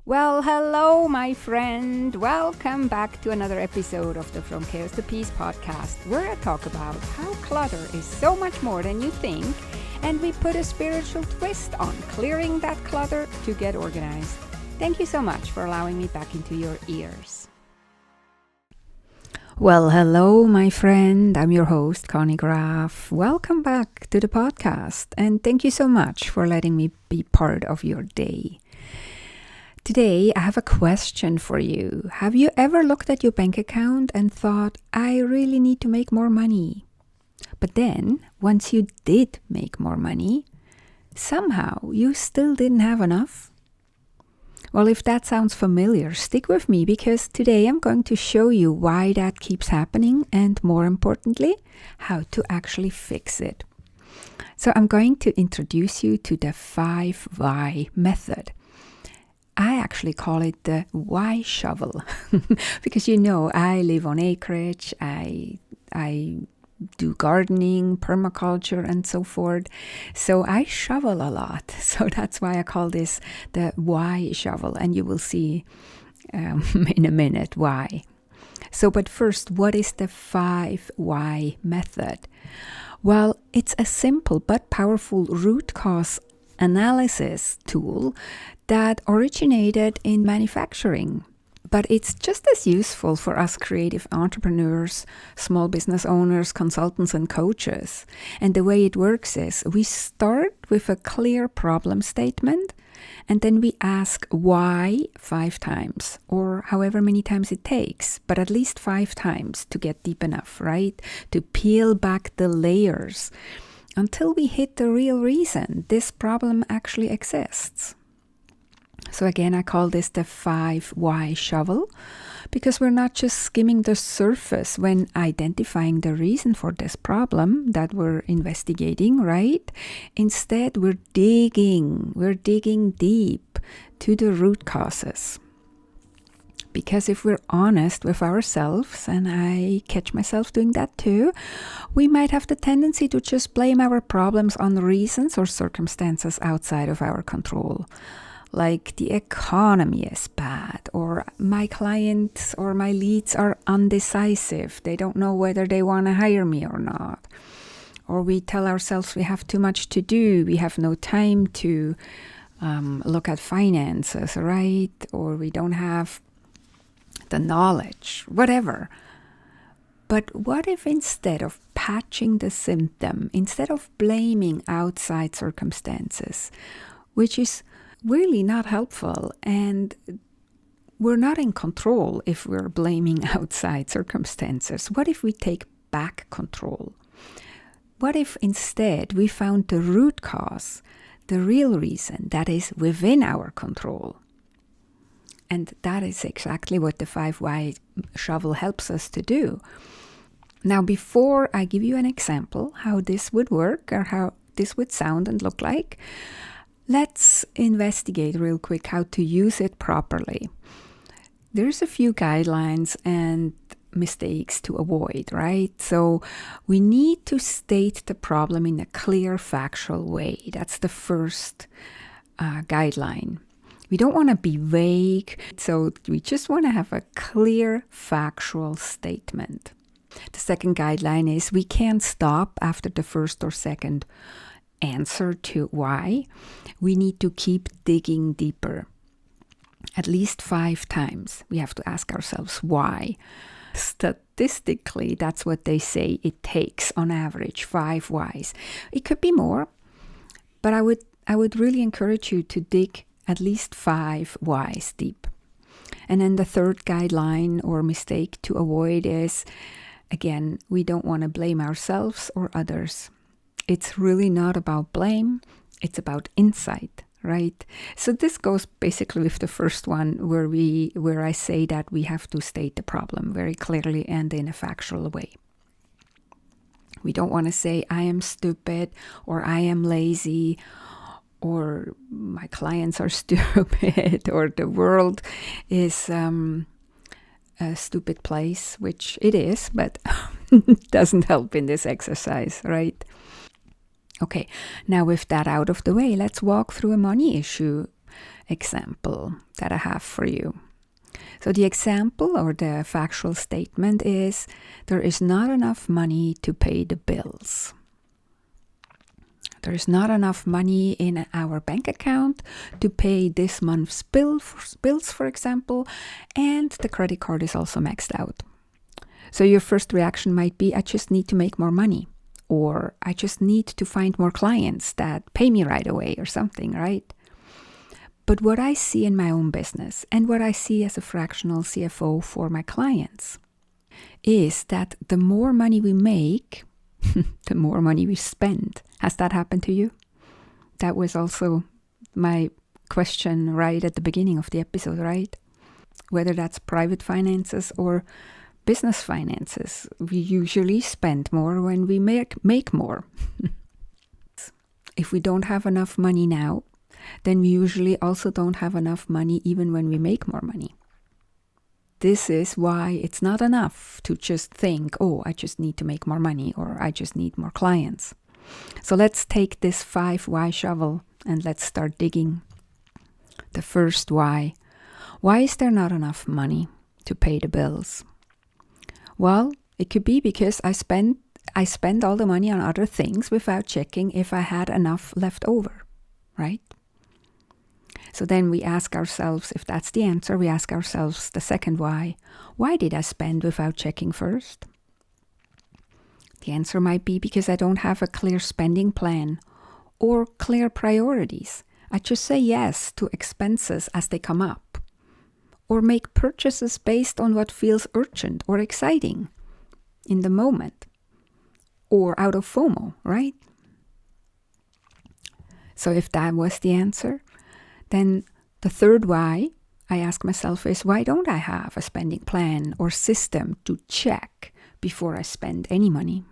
Well, hello, my friend. Welcome back to another episode of the From Chaos to Peace podcast, where I talk about how clutter is so much more than you think, and we put a spiritual twist on clearing that clutter to get organized. Thank you so much for allowing me back into your ears. Well, hello, my friend. I'm your host, Conny Graf. Welcome back to the podcast, and thank you so much for letting me be part of your day. Today, I have a question for you. Have you ever looked at your bank account and thought, I really need to make more money? But then, once you did make more money, somehow you still didn't have enough? Well, if that sounds familiar, stick with me because today I'm going to show you why that keeps happening and, more importantly, how to actually fix it. So I'm going to introduce you to the 5 why method. I actually call it the why shovel because I live on acreage, I do gardening, permaculture and so forth. So I shovel a lot. So that's why I call this the why shovel, and you will see in a minute why. So but first, what is the 5 why method? Well, it's a simple but powerful root cause analysis tool that originated in manufacturing, but it's just as useful for us creative entrepreneurs, small business owners, consultants, and coaches. And the way it works is we start with a clear problem statement, and then we ask why 5 times, or however many times it takes, but at least 5 times to get deep enough, right? To peel back the layers until we hit the real reason this problem actually exists. So again, I call this the 5 why shovel because we're not just skimming the surface when identifying the reason for this problem that we're investigating, right? Instead, we're digging deep to the root causes. Because if we're honest with ourselves, and I catch myself doing that too, we might have the tendency to just blame our problems on reasons or circumstances outside of our control. Like the economy is bad, or my clients or my leads are undecisive. They don't know whether they want to hire me or not. Or we tell ourselves we have too much to do. We have no time to look at finances, right? Or we don't have the knowledge, whatever. But what if instead of patching the symptom, instead of blaming outside circumstances, which is really not helpful, and we're not in control if we're blaming outside circumstances, what if we take back control? What if instead we found the root cause, the real reason that is within our control? And that is exactly what the 5 why shovel helps us to do. Now, before I give you an example how this would work or how this would sound and look like, let's investigate real quick how to use it properly. There's a few guidelines and mistakes to avoid, right? So we need to state the problem in a clear, factual way. That's the first guideline. We don't want to be vague, so we just want to have a clear, factual statement. The second guideline is we can't stop after the first or second answer to why. We need to keep digging deeper. At least 5 times we have to ask ourselves why. Statistically, that's what they say it takes on average, 5 whys. It could be more, but I would really encourage you to dig at least 5 whys deep. And then the third guideline or mistake to avoid is, again, we don't want to blame ourselves or others. It's really not about blame, it's about insight, right? So this goes basically with the first one where I say that we have to state the problem very clearly and in a factual way. We don't want to say I am stupid or I am lazy or my clients are stupid, or the world is a stupid place, which it is, but doesn't help in this exercise, right? Okay, now with that out of the way, let's walk through a money issue example that I have for you. So the example or the factual statement is there is not enough money to pay the bills. There is not enough money in our bank account to pay this month's bills, for example, and the credit card is also maxed out. So your first reaction might be, I just need to make more money, or I just need to find more clients that pay me right away or something, right? But what I see in my own business and what I see as a fractional CFO for my clients is that the more money we make, the more money we spend. Has that happened to you? That was also my question right at the beginning of the episode, right? Whether that's private finances or business finances, we usually spend more when we make more. If we don't have enough money now, then we usually also don't have enough money even when we make more money. This is why it's not enough to just think, oh, I just need to make more money or I just need more clients. So let's take this 5 why shovel and let's start digging. The first why. Why is there not enough money to pay the bills? Well, it could be because I spend all the money on other things without checking if I had enough left over, right? So then we ask ourselves, if that's the answer, we ask ourselves the second why. Why did I spend without checking first? The answer might be because I don't have a clear spending plan or clear priorities. I just say yes to expenses as they come up, or make purchases based on what feels urgent or exciting in the moment, or out of FOMO, right? So if that was the answer, then the third why I ask myself is, why don't I have a spending plan or system to check before I spend any money?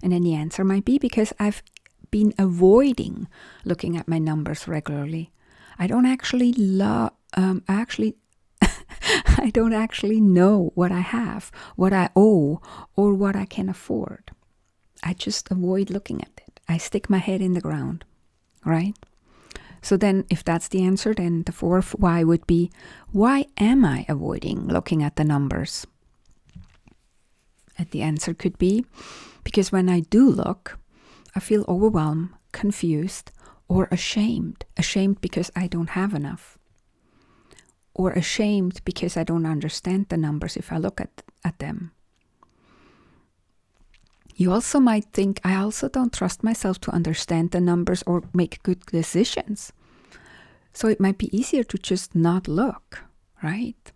And then the answer might be because I've been avoiding looking at my numbers regularly. I don't actually I don't actually know what I have, what I owe, or what I can afford. I just avoid looking at it. I stick my head in the ground, right? So then if that's the answer, then the fourth why would be, why am I avoiding looking at the numbers? And the answer could be, because when I do look, I feel overwhelmed, confused, or ashamed. Ashamed because I don't have enough. Or ashamed because I don't understand the numbers if I look at them. You also might think, I also don't trust myself to understand the numbers or make good decisions. So it might be easier to just not look, right?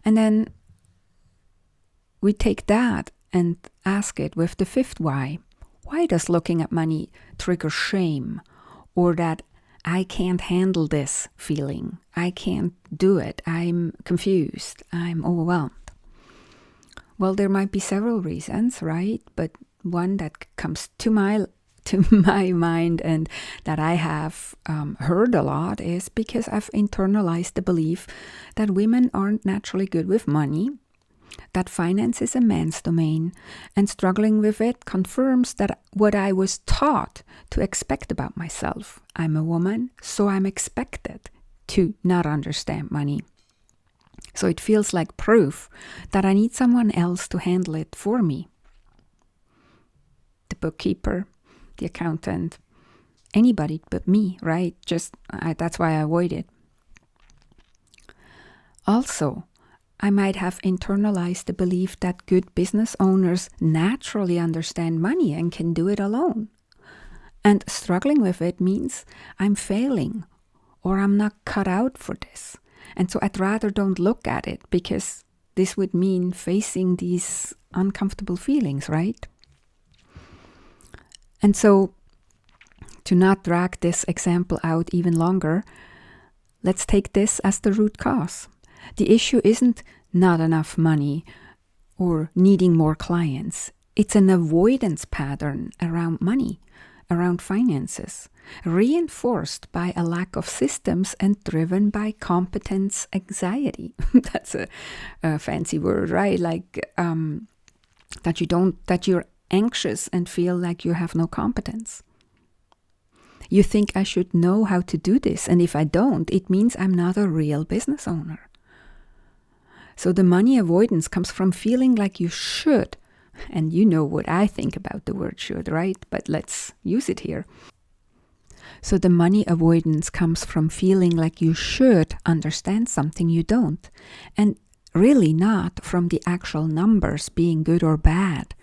And then we take that and ask it with the fifth why. Why does looking at money trigger shame, or that I can't handle this feeling? I can't do it. I'm confused. I'm overwhelmed. Well, there might be several reasons, right? But one that comes to my mind and that I have heard a lot is because I've internalized the belief that women aren't naturally good with money, that finance is a man's domain, and struggling with it confirms that what I was taught to expect about myself. I'm a woman, so I'm expected to not understand money. So it feels like proof that I need someone else to handle it for me. The bookkeeper, the accountant, anybody but me, right? That's why I avoid it. Also, I might have internalized the belief that good business owners naturally understand money and can do it alone. And struggling with it means I'm failing or I'm not cut out for this. And so I'd rather don't look at it because this would mean facing these uncomfortable feelings, right? And so to not drag this example out even longer, let's take this as the root cause. The issue isn't not enough money or needing more clients. It's an avoidance pattern around money, around finances, reinforced by a lack of systems and driven by competence anxiety. That's a fancy word, right? Like that you're anxious and feel like you have no competence. You think I should know how to do this, and if I don't, it means I'm not a real business owner. So the money avoidance comes from feeling like you should. And you know what I think about the word should, right? But let's use it here. So the money avoidance comes from feeling like you should understand something you don't, and really not from the actual numbers being good or bad.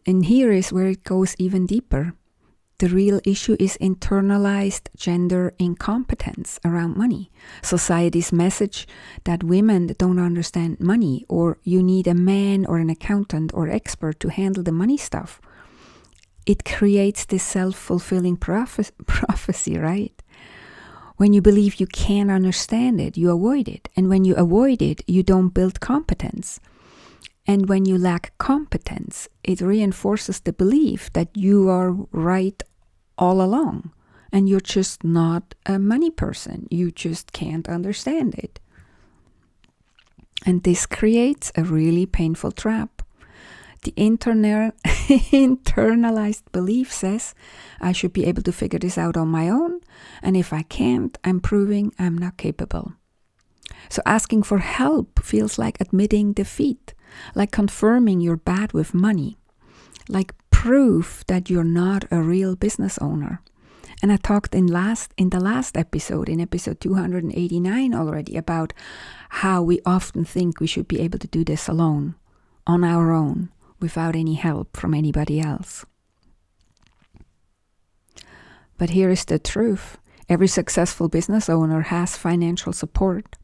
And here is where it goes even deeper. The real issue is internalized gender incompetence around money. Society's message that women don't understand money, or you need a man or an accountant or expert to handle the money stuff. It creates this self-fulfilling prophecy, right? When you believe you can't understand it, you avoid it. And when you avoid it, you don't build competence. And when you lack competence, it reinforces the belief that you are right all along. And you're just not a money person. You just can't understand it. And this creates a really painful trap. The internalized belief says, I should be able to figure this out on my own, and if I can't, I'm proving I'm not capable. So asking for help feels like admitting defeat, like confirming you're bad with money, like proof that you're not a real business owner. And I talked in the last episode, in episode 289 already, about how we often think we should be able to do this alone, on our own, without any help from anybody else. But here is the truth. Every successful business owner has financial support.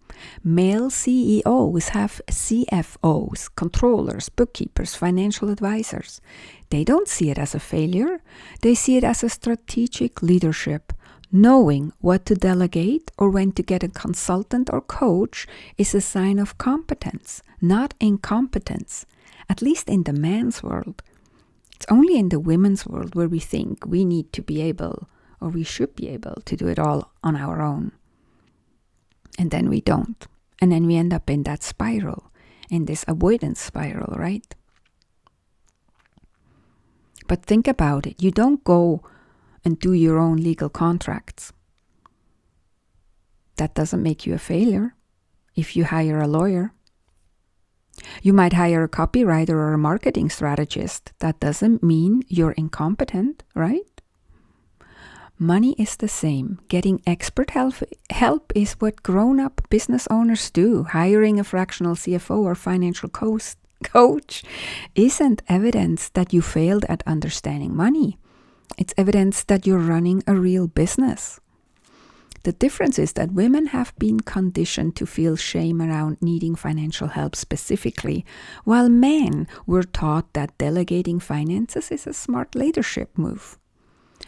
Male CEOs have CFOs, controllers, bookkeepers, financial advisors. They don't see it as a failure. They see it as a strategic leadership. Knowing what to delegate or when to get a consultant or coach is a sign of competence, not incompetence. At least in the man's world. It's only in the women's world where we think we need to be able, or we should be able, to do it all on our own. And then we don't. And then we end up in that spiral, in this avoidance spiral, right? But think about it. You don't go and do your own legal contracts. That doesn't make you a failure if you hire a lawyer. You might hire a copywriter or a marketing strategist. That doesn't mean you're incompetent, right? Money is the same. Getting expert help is what grown-up business owners do. Hiring a fractional CFO or financial coach isn't evidence that you failed at understanding money. It's evidence that you're running a real business. The difference is that women have been conditioned to feel shame around needing financial help specifically, while men were taught that delegating finances is a smart leadership move.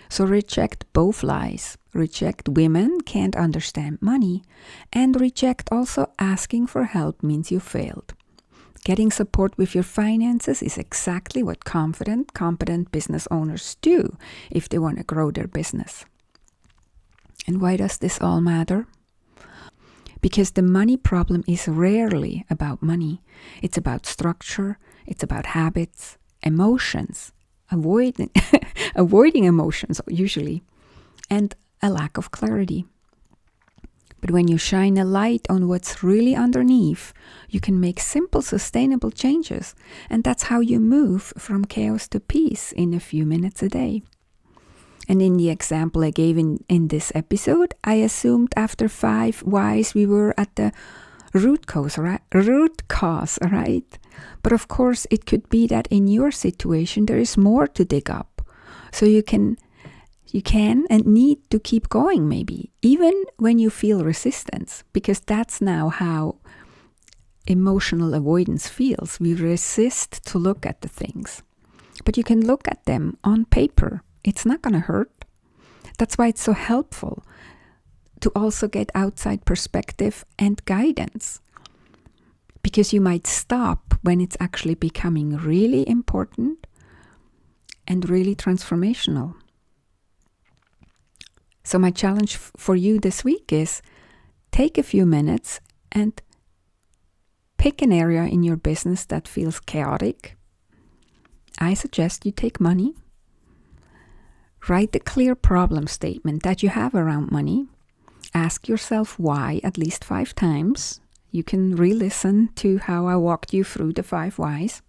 So reject both lies. Reject women can't understand money, and reject also asking for help means you failed. Getting support with your finances is exactly what confident, competent business owners do if they want to grow their business. And why does this all matter? Because the money problem is rarely about money. It's about structure, it's about habits, emotions, avoiding emotions usually, and a lack of clarity. But when you shine a light on what's really underneath, you can make simple, sustainable changes. And that's how you move from chaos to peace in a few minutes a day. And in the example I gave in this episode, I assumed after 5 whys we were at the root cause, right? But of course, it could be that in your situation, there is more to dig up. So you can and need to keep going maybe, even when you feel resistance, because that's now how emotional avoidance feels. We resist to look at the things. But you can look at them on paper. It's not going to hurt. That's why it's so helpful to also get outside perspective and guidance. Because you might stop when it's actually becoming really important and really transformational. So my challenge for you this week is take a few minutes and pick an area in your business that feels chaotic. I suggest you take money. Write the clear problem statement that you have around money. Ask yourself why at least 5 times. You can re-listen to how I walked you through the 5 whys.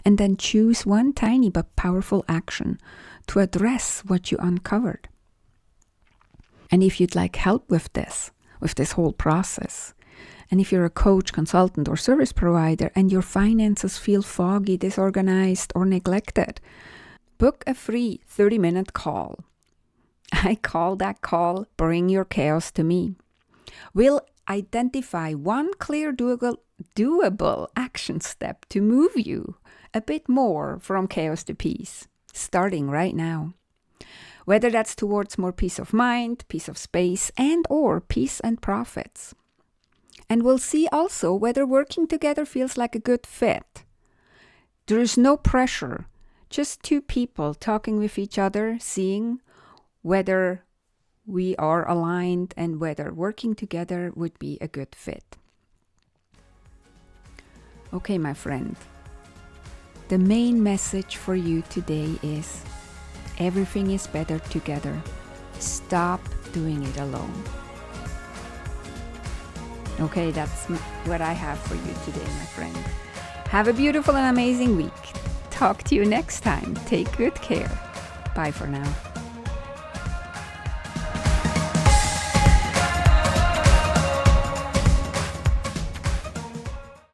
And then choose one tiny but powerful action to address what you uncovered. And if you'd like help with this whole process, and if you're a coach, consultant, or service provider and your finances feel foggy, disorganized, or neglected, book a free 30-minute call. I call that call Bring Your Chaos to Me. We'll identify one clear doable action step to move you a bit more from chaos to peace, starting right now. Whether that's towards more peace of mind, peace of space, and or peace and profits. And we'll see also whether working together feels like a good fit. There is no pressure, just 2 people talking with each other, seeing whether we are aligned and whether working together would be a good fit. Okay, my friend. The main message for you today is everything is better together. Stop doing it alone. Okay, that's what I have for you today, my friend. Have a beautiful and amazing week. Talk to you next time. Take good care. Bye for now.